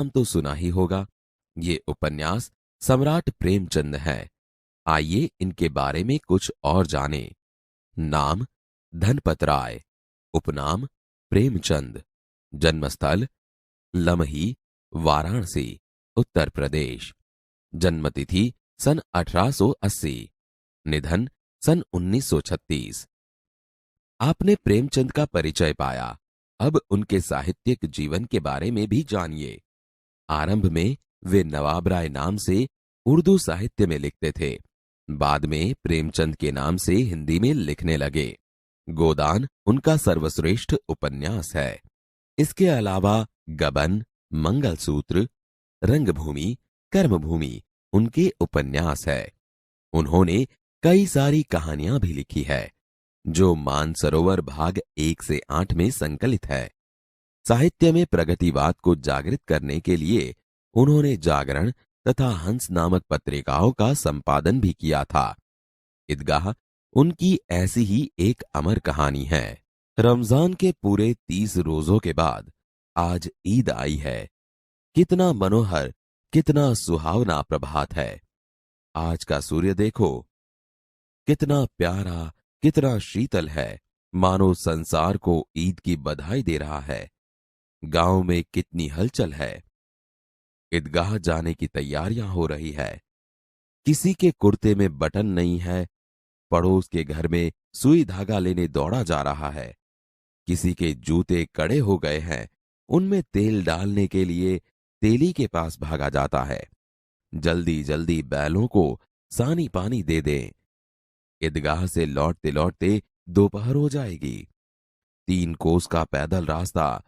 नाम तो सुना ही होगा। ये उपन्यास सम्राट प्रेमचंद है। आइए इनके बारे में कुछ और जानें। नाम धनपत राय, उपनाम प्रेमचंद, जन्मस्थल लमही, वाराणसी, उत्तर प्रदेश, जन्मतिथि सन 1880, निधन सन 1936। आपने प्रेमचंद का परिचय पाया, अब उनके साहित्यिक जीवन के बारे में भी जानिए। आरंभ में वे नवाब राय नाम से उर्दू साहित्य में लिखते थे। बाद में प्रेमचंद के नाम से हिंदी में लिखने लगे। गोदान उनका सर्वश्रेष्ठ उपन्यास है। इसके अलावा गबन, मंगलसूत्र, रंगभूमि, कर्मभूमि उनके उपन्यास है। उन्होंने कई सारी कहानियां भी लिखी है, जो मानसरोवर भाग 1 से 8 में संकलित है। साहित्य में प्रगतिवाद को जागृत करने के लिए उन्होंने जागरण तथा हंस नामक पत्रिकाओं का संपादन भी किया था। ईदगाह उनकी ऐसी ही एक अमर कहानी है। रमजान के पूरे 30 रोजों के बाद आज ईद आई है। कितना मनोहर, कितना सुहावना प्रभात है। आज का सूर्य देखो, कितना प्यारा, कितना शीतल है, मानो संसार को ईद की बधाई दे रहा है। गांव में कितनी हलचल है। ईदगाह जाने की तैयारियां हो रही है। किसी के कुर्ते में बटन नहीं है, पड़ोस के घर में सुई धागा लेने दौड़ा जा रहा है। किसी के जूते कड़े हो गए हैं, उनमें तेल डालने के लिए तेली के पास भागा जाता है। जल्दी जल्दी बैलों को सानी पानी दे दें। ईदगाह से लौटते लौटते दोपहर हो जाएगी। 3 कोस का पैदल रास्ता,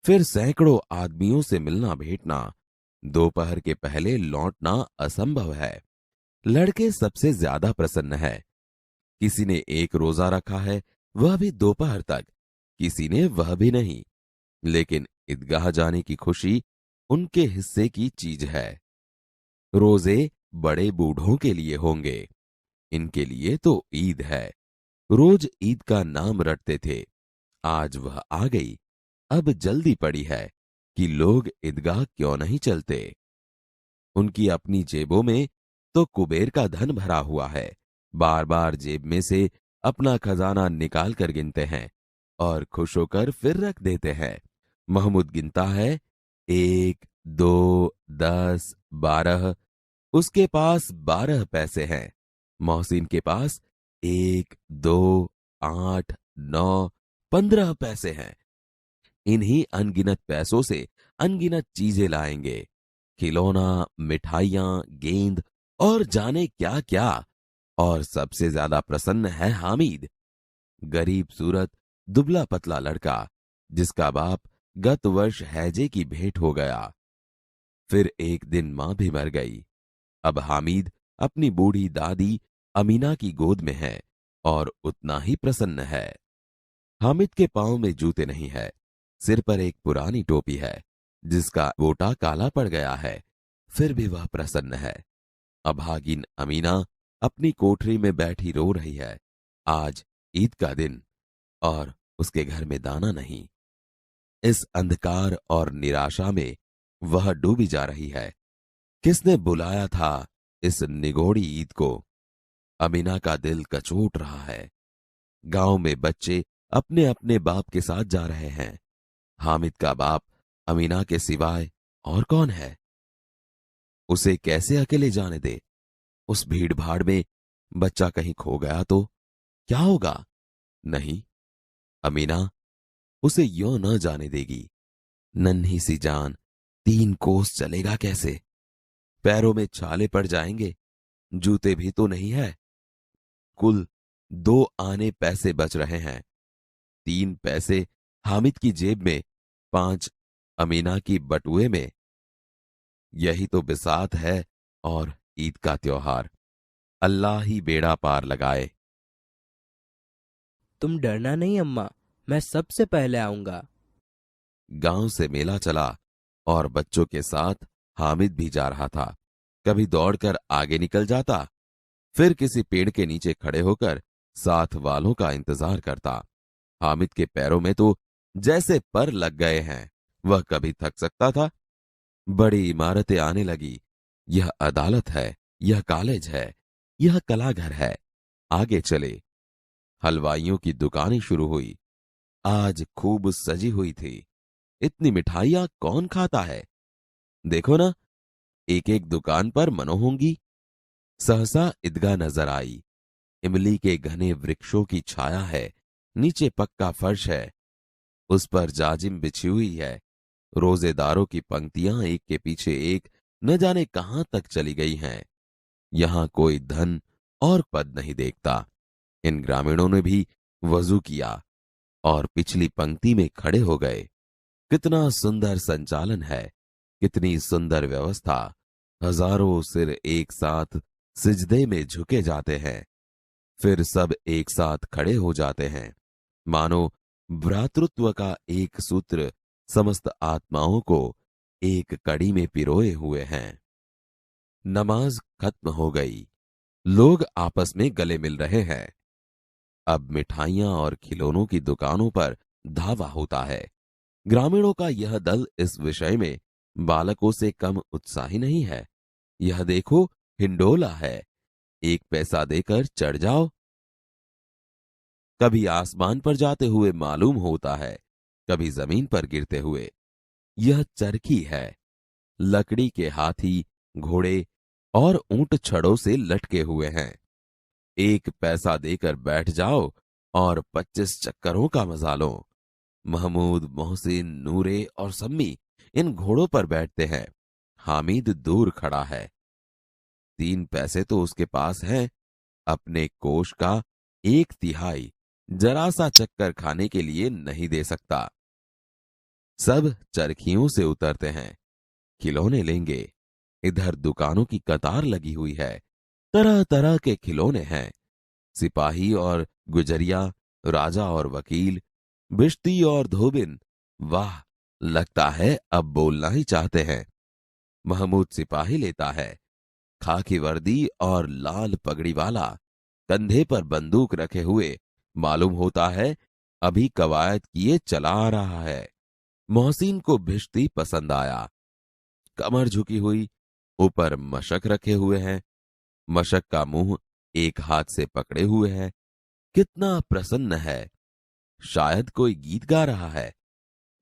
फिर सैकड़ों आदमियों से मिलना भेंटना। दोपहर के पहले लौटना असंभव है। लड़के सबसे ज्यादा प्रसन्न है। किसी ने एक रोजा रखा है, वह भी दोपहर तक, किसी ने वह भी नहीं। लेकिन ईदगाह जाने की खुशी उनके हिस्से की चीज है। रोजे बड़े बूढ़ों के लिए होंगे, इनके लिए तो ईद है। रोज ईद का नाम रटते थे, आज वह आ गई। अब जल्दी पड़ी है कि लोग ईदगाह क्यों नहीं चलते। उनकी अपनी जेबों में तो कुबेर का धन भरा हुआ है। बार बार जेब में से अपना खजाना निकाल कर गिनते हैं और खुश होकर फिर रख देते हैं। महमूद गिनता है, 1, 2, 10, 12। उसके पास 12 पैसे हैं। मोहसिन के पास 1, 2, 8, 9, 15 पैसे हैं। इन्हीं अनगिनत पैसों से अनगिनत चीजें लाएंगे, खिलौना, मिठाइयां, गेंद और जाने क्या क्या। और सबसे ज्यादा प्रसन्न है हामिद, गरीब सूरत, दुबला पतला लड़का, जिसका बाप गत वर्ष हैजे की भेंट हो गया। फिर एक दिन मां भी मर गई। अब हामिद अपनी बूढ़ी दादी अमीना की गोद में है और उतना ही प्रसन्न है। हामिद के पांव में जूते नहीं है, सिर पर एक पुरानी टोपी है जिसका गोटा काला पड़ गया है, फिर भी वह प्रसन्न है। अभागिन अमीना अपनी कोठरी में बैठी रो रही है। आज ईद का दिन और उसके घर में दाना नहीं। इस अंधकार और निराशा में वह डूबी जा रही है। किसने बुलाया था इस निगोड़ी ईद को? अमीना का दिल कचोट रहा है। गांव में बच्चे अपने अपने बाप के साथ जा रहे हैं। हामिद का बाप अमीना के सिवाय और कौन है? उसे कैसे अकेले जाने दे? उस भीड़ भाड़ में बच्चा कहीं खो गया तो क्या होगा? नहीं, अमीना उसे यों न जाने देगी। नन्ही सी जान 3 कोस चलेगा कैसे? पैरों में छाले पड़ जाएंगे, जूते भी तो नहीं है। कुल 2 आने पैसे बच रहे हैं। 3 पैसे हामिद की जेब में, 5 अमीना की बटुए में। यही तो बिसात है और ईद का त्योहार। अल्लाह ही बेड़ा पार लगाए। तुम डरना नहीं अम्मा, मैं सबसे पहले आऊंगा। गांव से मेला चला और बच्चों के साथ हामिद भी जा रहा था। कभी दौड़कर आगे निकल जाता, फिर किसी पेड़ के नीचे खड़े होकर साथ वालों का इंतजार करता। हामिद के पैरों में तो जैसे पर लग गए हैं। वह कभी थक सकता था, बड़ी इमारतें आने लगी। यह अदालत है, यह कॉलेज है, यह कलाघर है। आगे चले। हलवाइयों की दुकानें शुरू हुई। आज खूब सजी हुई थी। इतनी मिठाइयां कौन खाता है? देखो ना, एक एक दुकान पर मनो होंगी। सहसा ईदगाह नजर आई। इमली के घने वृक्षों की छाया है। नीचे पक्का फर्श है। उस पर जाजिम बिछी हुई है। रोजेदारों की पंक्तियां एक के पीछे एक न जाने कहां तक चली गई हैं। यहां कोई धन और पद नहीं देखता। इन ग्रामीणों ने भी वजू किया और पिछली पंक्ति में खड़े हो गए। कितना सुंदर संचालन है, कितनी सुंदर व्यवस्था। हजारों सिर एक साथ सिजदे में झुके जाते हैं, फिर सब एक साथ खड़े हो जाते हैं, मानो भ्रातृत्व का एक सूत्र समस्त आत्माओं को एक कड़ी में पिरोए हुए हैं। नमाज खत्म हो गई। लोग आपस में गले मिल रहे हैं। अब मिठाइयां और खिलौनों की दुकानों पर धावा होता है। ग्रामीणों का यह दल इस विषय में बालकों से कम उत्साही नहीं है। यह देखो, हिंडोला है, 1 पैसा देकर चढ़ जाओ। कभी आसमान पर जाते हुए मालूम होता है, कभी जमीन पर गिरते हुए। यह चरखी है। लकड़ी के हाथी, घोड़े और ऊंट छड़ों से लटके हुए हैं। 1 पैसा देकर बैठ जाओ और 25 चक्करों का मजा लो। महमूद, मोहसिन, नूरे और सम्मी इन घोड़ों पर बैठते हैं। हामिद दूर खड़ा है। 3 पैसे तो उसके पास हैं। अपने कोष का 1/3 जरा सा चक्कर खाने के लिए नहीं दे सकता। सब चरखियों से उतरते हैं। खिलौने लेंगे। इधर दुकानों की कतार लगी हुई है। तरह तरह के खिलौने हैं। सिपाही और गुजरिया, राजा और वकील, बिश्ती और धोबिन। वाह, लगता है अब बोलना ही चाहते हैं। महमूद सिपाही लेता है, खाकी वर्दी और लाल पगड़ी वाला, कंधे पर बंदूक रखे हुए। मालूम होता है अभी कवायद किए चला आ रहा है। मोहसिन को भिश्ती पसंद आया। कमर झुकी हुई, ऊपर मशक रखे हुए हैं। मशक का मुंह एक हाथ से पकड़े हुए है। कितना प्रसन्न है, शायद कोई गीत गा रहा है।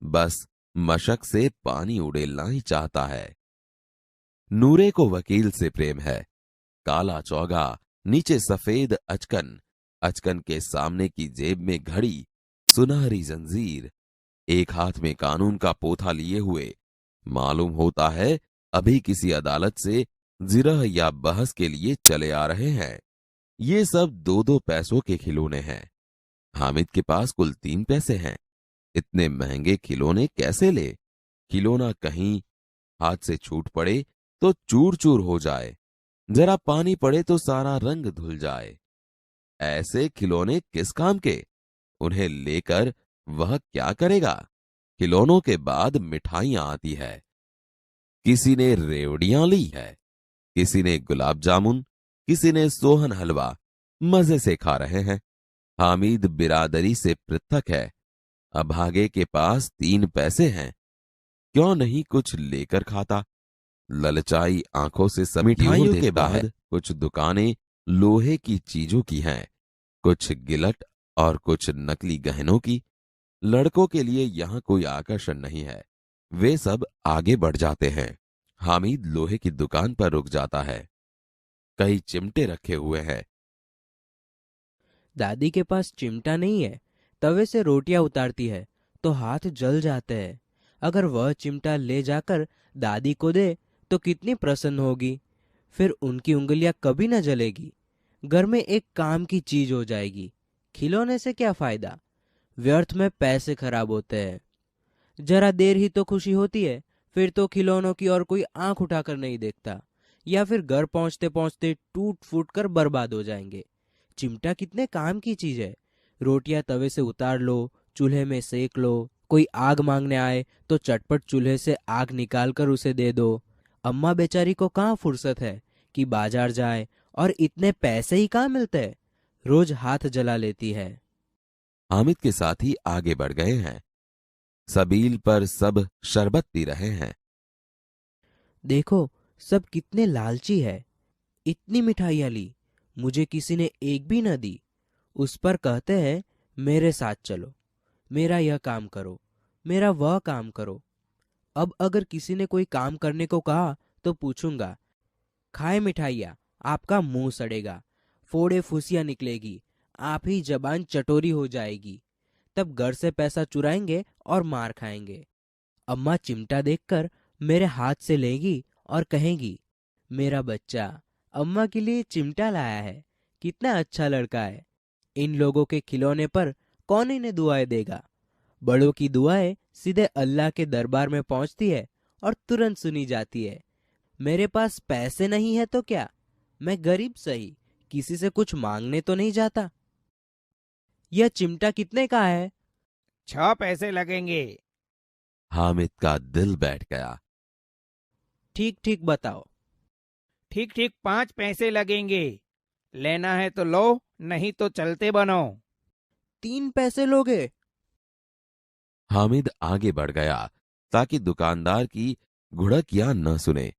बस मशक से पानी उड़ेलना ही चाहता है। नूरे को वकील से प्रेम है। काला चौगा, नीचे सफेद अचकन, अचकन के सामने की जेब में घड़ी, सुनहरी जंजीर, एक हाथ में कानून का पोथा लिए हुए। मालूम होता है अभी किसी अदालत से जिरह या बहस के लिए चले आ रहे हैं। ये सब 2-2 पैसों के खिलौने हैं। हामिद के पास कुल 3 पैसे हैं। इतने महंगे खिलौने कैसे ले? खिलौना कहीं हाथ से छूट पड़े तो चूर चूर हो जाए, जरा पानी पड़े तो सारा रंग धुल जाए। ऐसे खिलौने किस काम के? उन्हें लेकर वह क्या करेगा? खिलौनों के बाद मिठाइयां आती है। किसी ने रेवड़ियां ली है, किसी ने गुलाब जामुन, किसी ने सोहन हलवा। मजे से खा रहे हैं। हामिद बिरादरी से पृथक है। अभागे के पास 3 पैसे हैं, क्यों नहीं कुछ लेकर खाता? ललचाई आंखों से सब मिठाइयों के बाद कुछ दुकानें लोहे की चीजों की हैं, कुछ गिलट और कुछ नकली गहनों की। लड़कों के लिए यहां कोई आकर्षण नहीं है। वे सब आगे बढ़ जाते हैं। हामिद लोहे की दुकान पर रुक जाता है। कई चिमटे रखे हुए हैं। दादी के पास चिमटा नहीं है। तवे से रोटियां उतारती है तो हाथ जल जाते हैं। अगर वह चिमटा ले जाकर दादी को दे तो कितनी प्रसन्न होगी। फिर उनकी उंगलियां कभी न जलेगी। घर में एक काम की चीज हो जाएगी। खिलौने से क्या फायदा? व्यर्थ में पैसे खराब होते हैं। जरा देर ही तो खुशी होती है, फिर तो खिलौनों की और कोई आंख उठाकर नहीं देखता, या फिर घर पहुंचते पहुंचते टूट फूट कर बर्बाद हो जाएंगे। चिमटा कितने काम की चीज है। रोटियां तवे से उतार लो, चूल्हे में सेक लो। कोई आग मांगने आए तो चटपट चूल्हे से आग निकाल कर उसे दे दो। अम्मा बेचारी को कहाँ फुर्सत है कि बाजार जाए, और इतने पैसे ही कहाँ मिलते हैं। रोज हाथ जला लेती है। हामिद के साथी आगे बढ़ गए हैं। सबील पर सब शरबत पी रहे हैं। देखो सब कितने लालची है। इतनी मिठाइयाँ ली, मुझे किसी ने एक भी न दी। उस पर कहते हैं मेरे साथ चलो, मेरा यह काम करो, मेरा वह काम करो। अब अगर किसी ने कोई काम करने को कहा तो पूछूंगा, खाए मिठाइयाँ, आपका मुंह सड़ेगा, फोड़े फुसियाँ निकलेगी, आप ही जबान चटोरी हो जाएगी। तब घर से पैसा चुराएंगे और मार खाएंगे। अम्मा चिमटा देखकर मेरे हाथ से लेगी और कहेंगी, मेरा बच्चा अम्मा के लिए चिमटा लाया है, कितना अच्छा लड़का है। इन लोगों के खिलौने पर कौन इन्हें दुआएं देगा। बड़ों की दुआएं सीधे अल्लाह के दरबार में पहुंचती है और तुरंत सुनी जाती है। मेरे पास पैसे नहीं है तो क्या, मैं गरीब सही, किसी से कुछ मांगने तो नहीं जाता। यह चिमटा कितने का है? 6 पैसे लगेंगे। हामिद का दिल बैठ गया। ठीक ठीक बताओ। ठीक ठीक 5 पैसे लगेंगे। लेना है तो लो, नहीं तो चलते बनो। 3 पैसे लोगे? हामिद आगे बढ़ गया ताकि दुकानदार की घुड़कियां न सुने,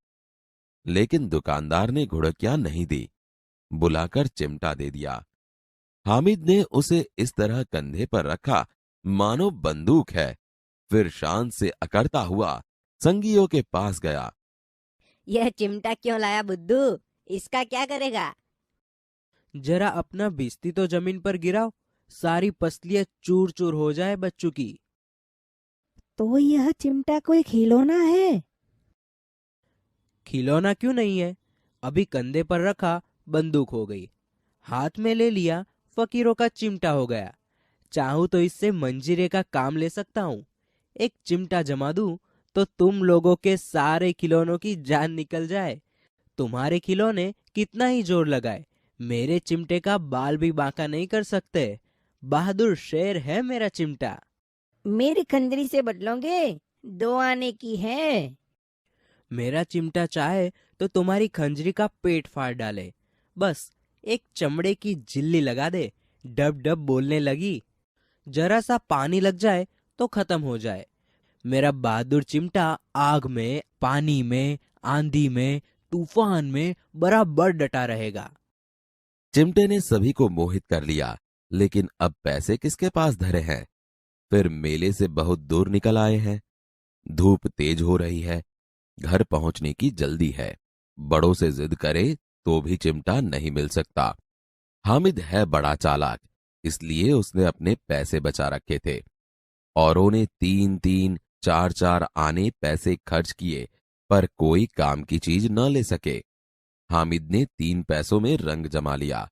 लेकिन दुकानदार ने घुड़कियां नहीं दी, बुलाकर चिमटा दे दिया। हामिद ने उसे इस तरह कंधे पर रखा मानो बंदूक है, फिर शान से अकड़ता हुआ संगियों के पास गया। यह चिमटा क्यों लाया बुद्धू? इसका क्या करेगा? जरा अपना बिस्ती तो जमीन पर गिराओ, सारी पसलियां चूर चूर हो जाए बच्चों की। तो यह चिमटा कोई खिलौना है? खिलौना क्यों नहीं है? अभी कंधे पर रखा बंदूक हो गई, हाथ में ले लिया फकीरों का चिमटा हो गया। चाहूं तो इससे मंजीरे का काम ले सकता हूँ। एक चिमटा जमा दूं तो तुम लोगों के सारे खिलौनों की जान निकल जाए। तुम्हारे खिलौने कितना ही जोर लगाए, मेरे चिमटे का बाल भी बांका नहीं कर सकते। बहादुर शेर है मेरा चिमटा। मेरी खंजरी से बदलोगे? 2 आने की है। मेरा चिमटा चाहे तो तुम्हारी खंजरी का पेट फाड़ डाले, बस एक चमड़े की झिल्ली लगा दे, डब डब बोलने लगी, जरा सा पानी लग जाए तो खत्म हो जाए। मेरा बहादुर चिमटा आग में, पानी में, आंधी में, तूफान में बराबर डटा रहेगा। चिमटे ने सभी को मोहित कर लिया, लेकिन अब पैसे किसके पास धरे हैं। फिर मेले से बहुत दूर निकल आए हैं। धूप तेज हो रही है, घर पहुंचने की जल्दी है। बड़ों से जिद करे तो भी चिमटा नहीं मिल सकता। हामिद है बड़ा चालाक, इसलिए उसने अपने पैसे बचा रखे थे। औरों ने 3-3, 4-4 आने पैसे खर्च किए, पर कोई काम की चीज न ले सके। हामिद ने 3 पैसों में रंग जमा लिया।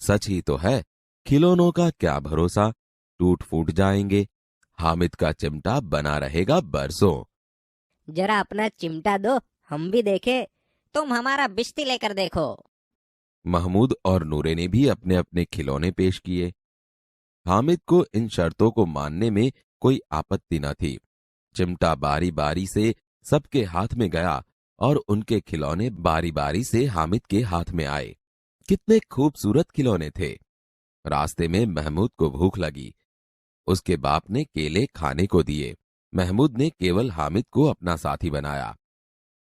सच ही तो है, खिलौनों का क्या भरोसा, टूट फूट जाएंगे। हामिद का चिमटा बना रहेगा बरसों। जरा अपना चिमटा दो, हम भी देखे। तुम हमारा बिस्ती लेकर देखो। महमूद और नूरे ने भी अपने अपने खिलौने पेश किए। हामिद को इन शर्तों को मानने में कोई आपत्ति न थी। चिमटा बारी बारी से सबके हाथ में गया और उनके खिलौने बारी बारी से हामिद के हाथ में आए। कितने खूबसूरत खिलौने थे। रास्ते में महमूद को भूख लगी। उसके बाप ने केले खाने को दिए। महमूद ने केवल हामिद को अपना साथी बनाया।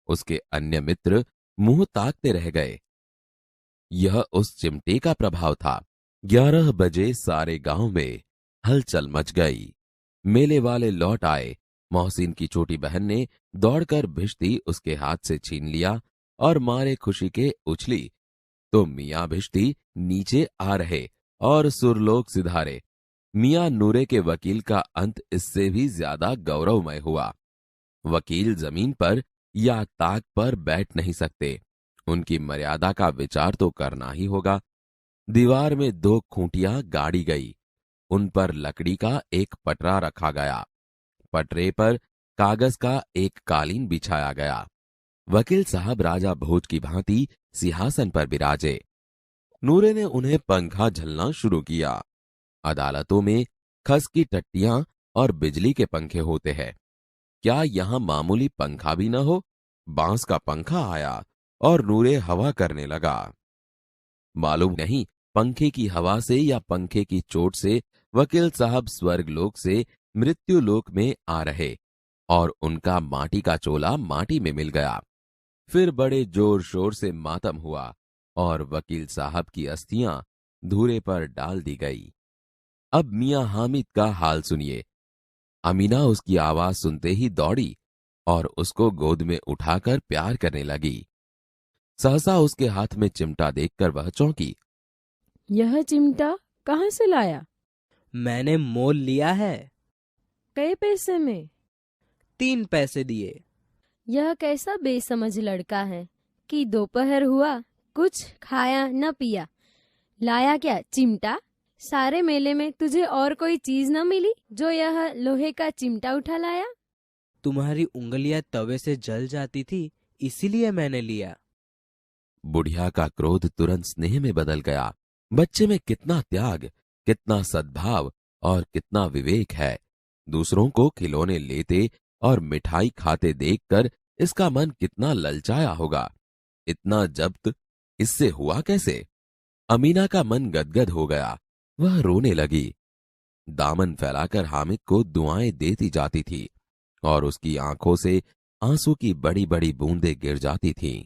उसके अन्य मित्र मुंह ताकते रह गए। यह उस चिमटे का प्रभाव था। 11 बजे सारे गांव में हलचल मच गई। मेले वाले लौट आए। मोहसिन की छोटी बहन ने दौड़कर भिश्ती उसके हाथ से छीन लिया और मारे खुशी के उछली तो मियां भिश्ती नीचे आ रहे और सुरलोक सिधारे। मियां नूरे के वकील का अंत इससे भी ज्यादा गौरवमय हुआ। वकील जमीन पर या ताक पर बैठ नहीं सकते, उनकी मर्यादा का विचार तो करना ही होगा। दीवार में 2 खूंटियां गाड़ी गई, उन पर लकड़ी का एक पटरा रखा गया। पटरे पर कागज का एक कालीन बिछाया गया। वकील साहब राजा भोज की भांति सिंहासन पर बिराजे। नूरे ने उन्हें पंखा झलना शुरू किया। अदालतों में खस की टट्टियां और बिजली के पंखे होते हैं, क्या यहां मामूली पंखा भी न हो? बांस का पंखा आया और नूरे हवा करने लगा। मालूम नहीं पंखे की हवा से या पंखे की चोट से वकील साहब स्वर्गलोक से मृत्युलोक में आ रहे और उनका माटी का चोला माटी में मिल गया। फिर बड़े जोर शोर से मातम हुआ और वकील साहब की अस्थियां धूरे पर डाल दी गई। अब मियां हामिद का हाल सुनिए। अमीना उसकी आवाज सुनते ही दौड़ी और उसको गोद में उठाकर प्यार करने लगी। सहसा उसके हाथ में चिमटा देखकर वह चौंकी। यह चिमटा कहाँ से लाया? मैंने मोल लिया है। कई पैसे में? 3 पैसे दिए। यह कैसा बेसमझ लड़का है कि दोपहर हुआ कुछ खाया न पिया, लाया क्या चिमटा? सारे मेले में तुझे और कोई चीज न मिली जो यह लोहे का चिमटा उठा लाया? तुम्हारी उंगलियां तवे से जल जाती थी, इसीलिए मैंने लिया। बुढ़िया का क्रोध तुरंत स्नेह में बदल गया। बच्चे में कितना त्याग, कितना सद्भाव और कितना विवेक है। दूसरों को खिलौने लेते और मिठाई खाते देखकर इसका मन कितना ललचाया होगा। इतना जब्त इससे हुआ कैसे? अमीना का मन गदगद हो गया। वह रोने लगी। दामन फैलाकर हामिद को दुआएं देती जाती थी और उसकी आंखों से आंसू की बड़ी बड़ी बूंदें गिर जाती थीं।